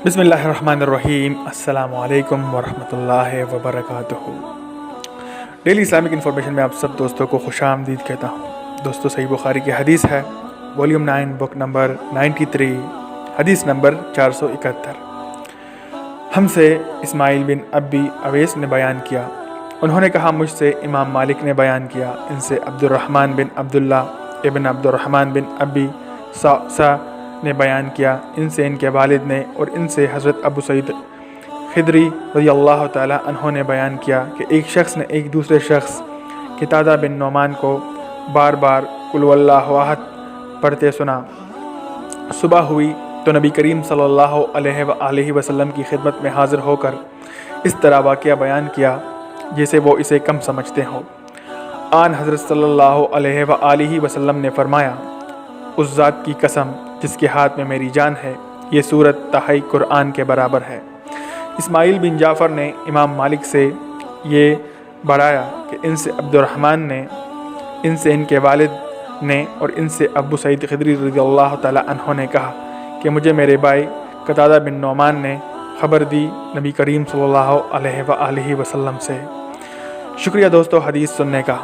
بسم اللہ الرحمن الرحیم، السلام علیکم ورحمۃ اللہ وبرکاتہ۔ ڈیلی اسلامک انفارمیشن میں آپ سب دوستوں کو خوش آمدید کہتا ہوں۔ دوستو، صحیح بخاری کی حدیث ہے، والیوم 9 بک نمبر 93، حدیث نمبر 471۔ ہم سے اسماعیل بن ابی اویس نے بیان کیا، انہوں نے کہا مجھ سے امام مالک نے بیان کیا، ان سے عبد الرحمن بن عبداللہ ابن عبد الرحمن بن ابی سا نے بیان کیا، ان سے ان کے والد نے، اور ان سے حضرت ابو سعید خدری رضی اللہ تعالی عنہ نے بیان کیا کہ ایک شخص نے ایک دوسرے شخص قتادہ بن نعمان کو بار بار قل واللہ احد پڑھتے سنا۔ صبح ہوئی تو نبی کریم صلی اللہ علیہ وآلہ وسلم کی خدمت میں حاضر ہو کر اس طرح واقعہ بیان کیا جیسے وہ اسے کم سمجھتے ہوں۔ آن حضرت صلی اللہ علیہ وآلہ وسلم نے فرمایا، اس ذات کی قسم جس کے ہاتھ میں میری جان ہے، یہ سورت تہائی قرآن کے برابر ہے۔ اسماعیل بن جعفر نے امام مالک سے یہ بڑھایا کہ ان سے عبد الرحمن نے، ان سے ان کے والد نے، اور ان سے ابو سعید خدری رضی اللہ تعالی عنہ نے کہا کہ مجھے میرے بھائی قتادہ بن نعمان نے خبر دی نبی کریم صلی اللہ علیہ وآلہ وسلم سے۔ شکریہ دوستو حدیث سننے کا۔